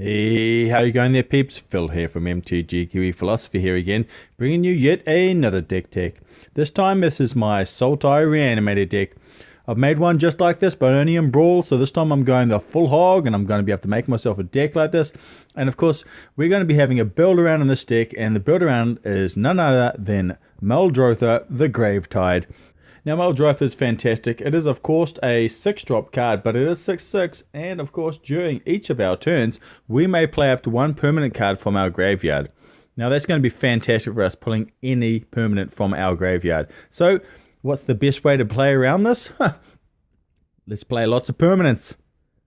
Hey, how you going there, peeps? Phil here from MTG Kiwi Philosophy here again, bringing you yet another deck tech. This time this is my Sultai reanimated deck. I've made one just like this, but only in Brawl, so this time I'm going the full hog, and I'm going to be able to make myself a deck like this. And of course, we're going to be having a build around in this deck, and the build around is none other than Muldrotha, the Gravetide. Now, Muldrotha is fantastic. It is, of course, a 6-drop card, but it is 6/6, and of course, during each of our turns, we may play up to one permanent card from our graveyard. Now, that's going to be fantastic for us, pulling any permanent from our graveyard. So, what's the best way to play around this? Let's play lots of permanents.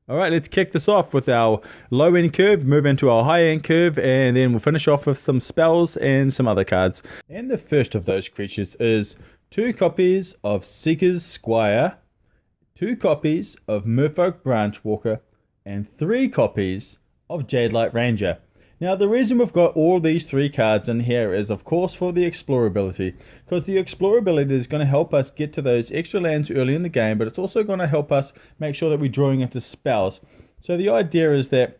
Alright, let's kick this off with our low-end curve, move into our high-end curve, and then we'll finish off with some spells and some other cards. And the first of those creatures is 2 copies of Seeker's Squire, 2 copies of Merfolk Branchwalker, and 3 copies of Jadelight Ranger. Now, the reason we've got all these 3 cards in here is, of course, for the explorability, because the explorability is going to help us get to those extra lands early in the game, but it's also going to help us make sure that we're drawing into spells. So the idea is that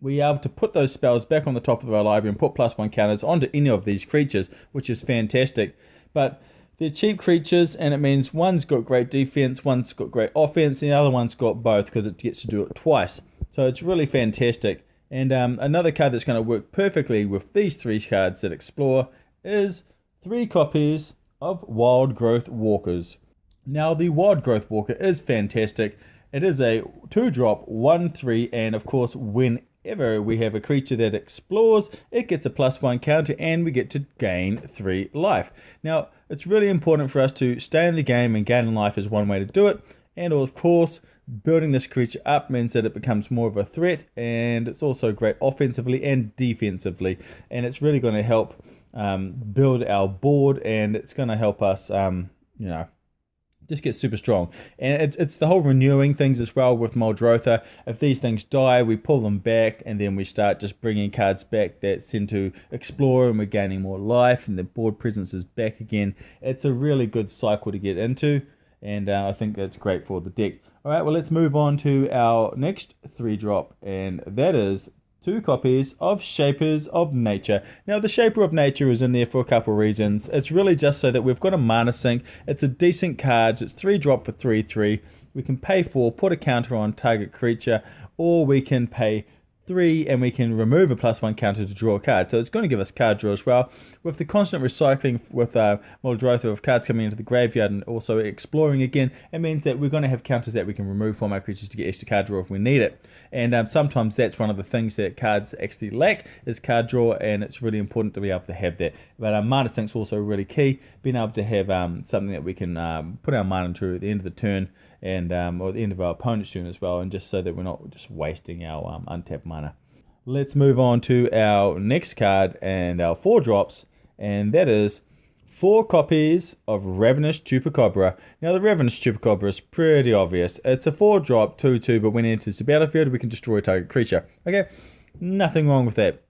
we are able to put those spells back on the top of our library and put +1 counters onto any of these creatures, which is fantastic. But they're cheap creatures, and it means one's got great defense, one's got great offense, and the other one's got both because it gets to do it twice. So it's really fantastic. And another card that's going to work perfectly with these 3 cards that explore is 3 copies of Wildgrowth Walkers. Now, the Wildgrowth Walker is fantastic. It is a 2-drop, 1/3, and of course, whenever we have a creature that explores, it gets a +1 counter, and we get to gain 3 life. Now, it's really important for us to stay in the game, and gaining life is one way to do it. And of course, building this creature up means that it becomes more of a threat, and it's also great offensively and defensively. And it's really going to help build our board, and it's going to help us, just get super strong. And it's the whole renewing things as well with Muldrotha. If these things die, we pull them back, and then we start just bringing cards back that send to explore, and we're gaining more life, and the board presence is back again. It's a really good cycle to get into, and I think that's great for the deck. Alright, well, let's move on to our next 3-drop, and that is 2 copies of Shapers of Nature. Now, the Shaper of Nature is in there for a couple of reasons. It's really just so that we've got a mana sink. It's a decent card. It's 3-drop for 3/3. We can pay 4, put a counter on target creature, or we can pay 3 and we can remove a +1 counter to draw a card. So it's going to give us card draw as well. With the constant recycling with Muldrotha of cards coming into the graveyard and also exploring again, it means that we're going to have counters that we can remove from our creatures to get extra card draw if we need it. And sometimes that's one of the things that cards actually lack is card draw, and it's really important to be able to have that. But mana sink's also really key, being able to have something that we can put our mana into at the end of the turn, and or at the end of our opponent's turn as well, and just so that we're not just wasting our untapped mana. Let's move on to our next card and our 4-drops, and that is 4 copies of Ravenous Chupacabra. Now, the Ravenous Chupacabra is pretty obvious. It's a 4-drop, 2/2, but when it enters the battlefield, we can destroy a target creature. Okay, nothing wrong with that.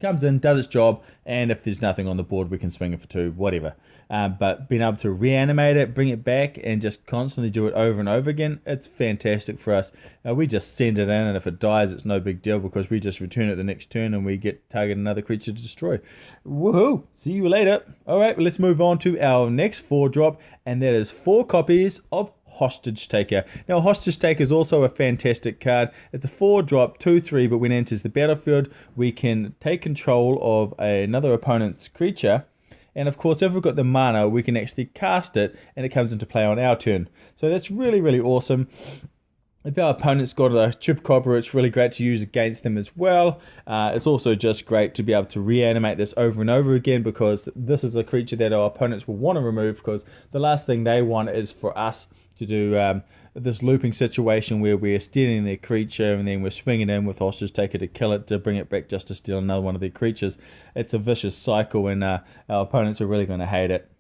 Comes in, does its job, and if there's nothing on the board, we can swing it for 2, whatever. But being able to reanimate it, bring it back, and just constantly do it over and over again, it's fantastic for us. We just send it in, and if it dies, it's no big deal because we just return it the next turn, and we get target another creature to destroy. Woohoo! See you later. Alright, well, let's move on to our next 4-drop, and that is 4 copies of Hostage Taker. Now, Hostage Taker is also a fantastic card. It's a 4-drop, 2/3, but when it enters the battlefield, we can take control of another opponent's creature. And of course, if we've got the mana, we can actually cast it, and it comes into play on our turn. So that's really, really awesome. If our opponent's got a Chupacabra, it's really great to use against them as well. It's also just great to be able to reanimate this over and over again, because this is a creature that our opponents will want to remove, because the last thing they want is for us to do this looping situation where we're stealing their creature and then we're swinging in with Hostage Taker to kill it, to bring it back just to steal another one of their creatures. It's a vicious cycle, and our opponents are really going to hate it.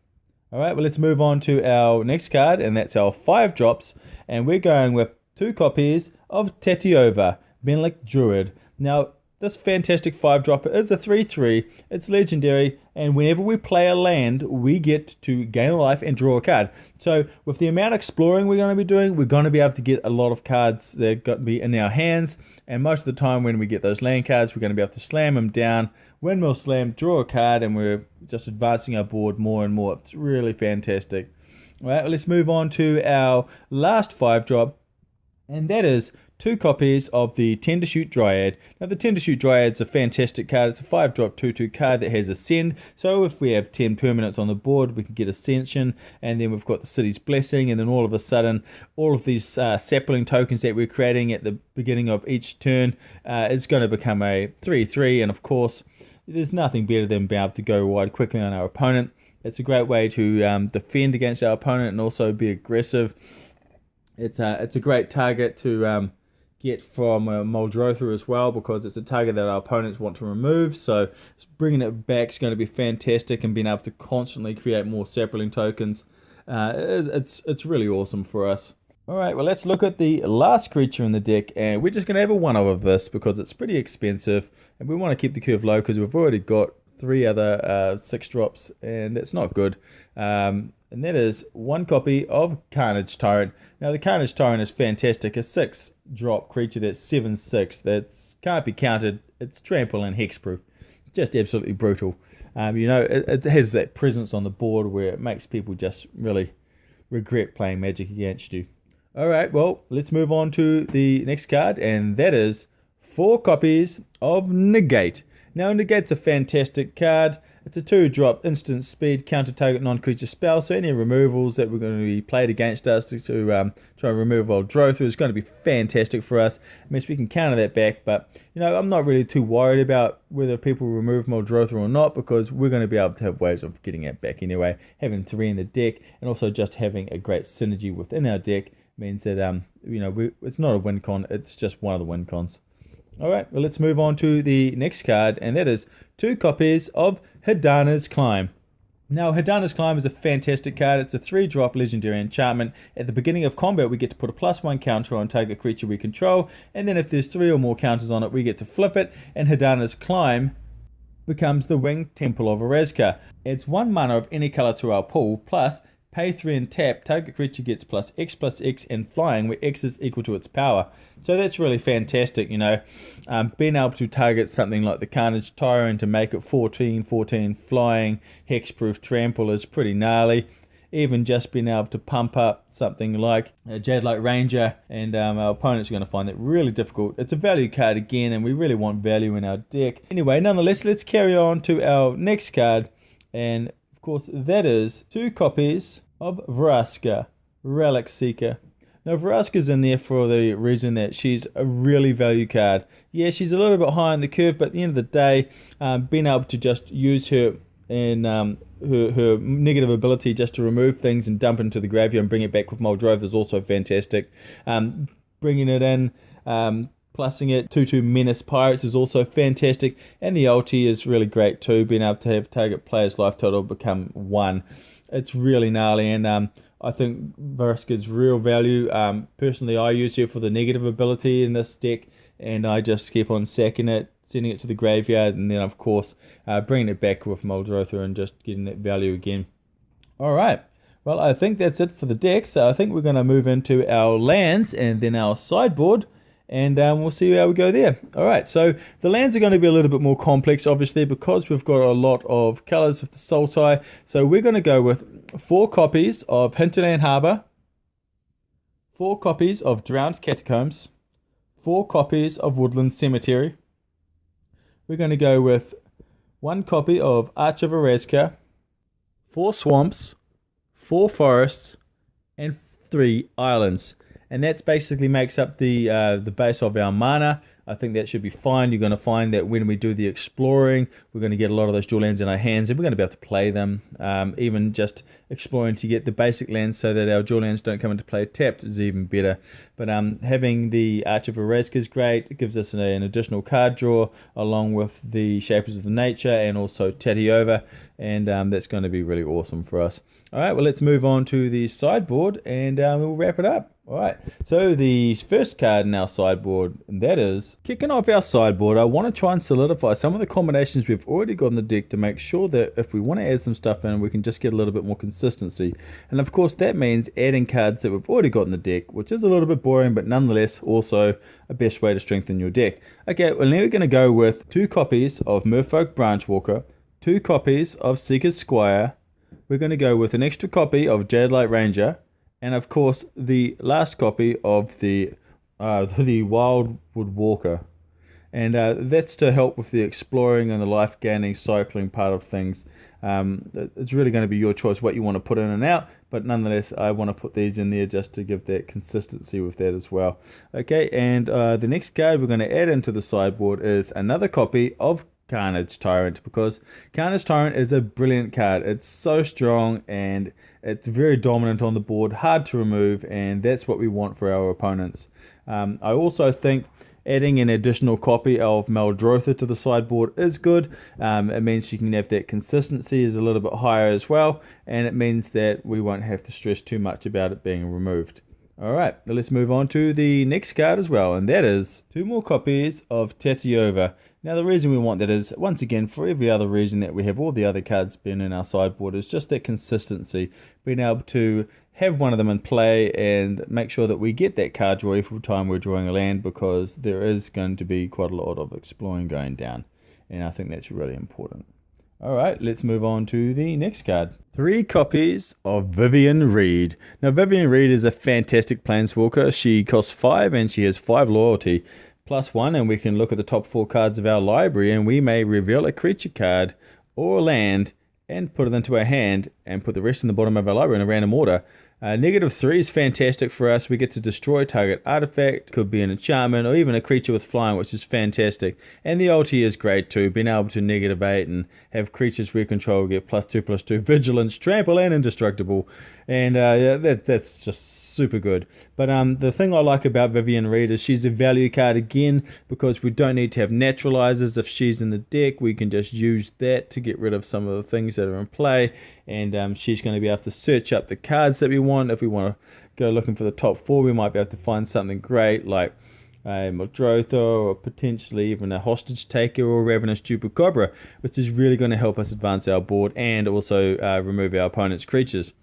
Alright, well, let's move on to our next card, and that's our 5-drops, and we're going with 2 copies of Tatyova, Benthic Druid. Now, this fantastic 5-dropper is a 3/3, it's legendary, and whenever we play a land, we get to gain a life and draw a card. So with the amount of exploring we're going to be doing, we're going to be able to get a lot of cards that are going to be in our hands, and most of the time when we get those land cards, we're going to be able to slam them down, windmill slam, draw a card, and we're just advancing our board more and more. It's really fantastic. All right, let's move on to our last 5-drop, and that is 2 copies of the Tendershoot Dryad. Now the Tendershoot Dryad's a fantastic card. It's a 5-drop 2/2 card that has Ascend. So if we have 10 permanents on the board, we can get Ascension, and then we've got the City's Blessing, and then all of a sudden, all of these sapling tokens that we're creating at the beginning of each turn is going to become a 3/3, and of course, there's nothing better than being able to go wide quickly on our opponent. It's a great way to defend against our opponent and also be aggressive. It's a great target to get from Muldrotha as well, because it's a target that our opponents want to remove. So bringing it back is going to be fantastic, and being able to constantly create more sapling tokens, it's really awesome for us. Alright, well let's look at the last creature in the deck, and we're just going to have a one of this because it's pretty expensive, and we want to keep the curve low because we've already got 3 other 6-drops, and it's not good. And that is 1 copy of Carnage Tyrant. Now the Carnage Tyrant is fantastic, a 6-drop creature that's 7/6, that can't be countered, it's trample and hexproof. Just absolutely brutal. You know, it has that presence on the board where it makes people just really regret playing Magic against you. Alright, well, let's move on to the next card, and that is 4 copies of Negate. Now, Negate's a fantastic card. It's a 2-drop instant speed counter target non-creature spell, so any removals that we're going to be played against us to try and remove Wildgrowth is going to be fantastic for us. It means we can counter that back, but you know, I'm not really too worried about whether people remove Muldrotha or not, because we're going to be able to have ways of getting it back anyway. Having 3 in the deck, and also just having a great synergy within our deck means that you know, it's not a win con, it's just one of the win cons. Alright, well let's move on to the next card, and that is 2 copies of Hadana's Climb. Now, Hadana's Climb is a fantastic card. It's a 3-drop legendary enchantment. At the beginning of combat, we get to put a +1 counter on target creature we control, and then if there's 3 or more counters on it, we get to flip it, and Hadana's Climb becomes the Winged Temple of Orazca. Adds 1 mana of any color to our pool, plus pay 3 and tap, target creature gets +X and flying, where X is equal to its power. So that's really fantastic, you know. Being able to target something like the Carnage Tyrant and make it 14/14 flying, hexproof trample is pretty gnarly. Even just being able to pump up something like a Jadelight Ranger, and our opponents are going to find that really difficult. It's a value card again, and we really want value in our deck. Anyway, nonetheless, let's carry on to our next card, and of course, that is 2 copies of Vraska, Relic Seeker. Now, Vraska's in there for the reason that she's a really value card. Yeah, she's a little bit high on the curve, but at the end of the day, being able to just use her and her negative ability just to remove things and dump into the graveyard and bring it back with Muldrotha is also fantastic. Bringing it in, plussing it, 2/2 Menace Pirates is also fantastic, and the ulti is really great too, being able to have target player's life total become 1. It's really gnarly, and I think Vraska's real value. Personally, I use her for the negative ability in this deck, and I just keep on sacking it, sending it to the graveyard, and then of course bringing it back with Muldrotha and just getting that value again. Alright, well I think that's it for the deck, so I think we're going to move into our lands and then our sideboard, and we'll see how we go there. Alright, so the lands are going to be a little bit more complex, obviously, because we've got a lot of colours of the Sultai. So we're going to go with 4 copies of Hinterland Habour, 4 copies of Drowned Catacombs, 4 copies of Woodland Cemetery. We're going to go with 1 copy of Arch of Orazca, 4 swamps, 4 forests, and 3 islands. And that basically makes up the base of our mana. I think that should be fine. You're going to find that when we do the exploring, we're going to get a lot of those dual lands in our hands, and we're going to be able to play them. Even just exploring to get the basic lands so that our dual lands don't come into play tapped is even better. But having the Arch of Orazca is great. It gives us an additional card draw, along with the Shapers of the Nature and also Tatyova, and that's going to be really awesome for us. Alright, well let's move on to the sideboard, and we'll wrap it up. Alright, so the first card in our sideboard, and that is, kicking off our sideboard, I want to try and solidify some of the combinations we've already got in the deck to make sure that if we want to add some stuff in, we can just get a little bit more consistency. And of course that means adding cards that we've already got in the deck, which is a little bit boring, but nonetheless also a best way to strengthen your deck. Okay, well now we're going to go with 2 copies of Merfolk Branchwalker, 2 copies of Seeker's Squire, we're going to go with an extra copy of Jadelight Ranger, and of course the last copy of the Wildgrowth, and that's to help with the exploring and the life gaining cycling part of things. It's really going to be your choice what you want to put in and out, but nonetheless I want to put these in there just to give that consistency with that as well. Okay, and the next card we're going to add into the sideboard is another copy of Carnage Tyrant, because Carnage Tyrant is a brilliant card. It's so strong and it's very dominant on the board, hard to remove, and that's what we want for our opponents. I also think adding an additional copy of Muldrotha to the sideboard is good. It means you can have that consistency is a little bit higher as well, and it means that we won't have to stress too much about it being removed. Alright, let's move on to the next card as well, and that is 2 more copies of Tatyova. Now the reason we want that is, once again, for every other reason that we have all the other cards been in our sideboard, is just that consistency, being able to have one of them in play and make sure that we get that card draw every time we're drawing a land, because there is going to be quite a lot of exploring going down, and I think that's really important. Alright, let's move on to the next card. 3 copies of Vivien Reid. Now Vivien Reid is a fantastic planeswalker. She costs 5 and she has 5 loyalty. +1, and we can look at the top 4 cards of our library and we may reveal a creature card or a land and put it into our hand and put the rest in the bottom of our library in a random order. -3 is fantastic for us. We get to destroy target artifact, could be an enchantment or even a creature with flying, which is fantastic. And the ulti is great too, being able to -8 and have creatures we control get +2/+2 vigilance, trample, and indestructible. And that's just super good. But the thing I like about Vivien Reid is she's a value card again, because we don't need to have naturalizers if she's in the deck. We can just use that to get rid of some of the things that are in play, and she's going to be able to search up the cards that we want. If we want to go looking for the top 4, we might be able to find something great like a Muldrotha or potentially even a hostage taker or Ravenous Chupacabra, which is really going to help us advance our board and also remove our opponent's creatures.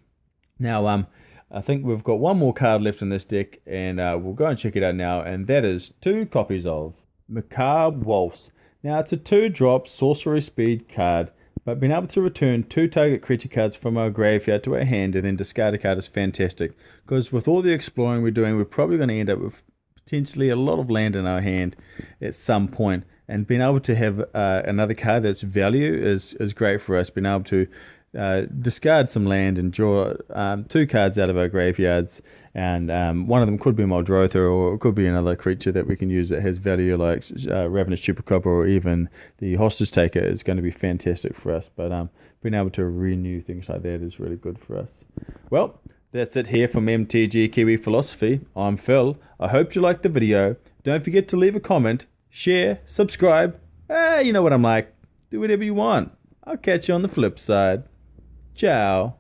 Now I think we've got one more card left in this deck, and we'll go and check it out now, and that is 2 copies of Macabre Waltz. Now it's a 2-drop sorcery speed card, but being able to return 2 target creature cards from our graveyard to our hand and then discard a card is fantastic, because with all the exploring we're doing, we're probably going to end up with potentially a lot of land in our hand at some point, and being able to have another card that's value is great for us, being able to discard some land and draw 2 cards out of our graveyards, and one of them could be Muldrotha, or it could be another creature that we can use that has value like Ravenous Chupacabra, or even the hostage taker is going to be fantastic for us. But being able to renew things like that is really good for us. Well, that's it here from MTG Kiwi Philosophy. I'm Phil. I hope you liked the video. Don't forget to leave a comment, share, subscribe. You know what I'm like. Do whatever you want. I'll catch you on the flip side. Ciao.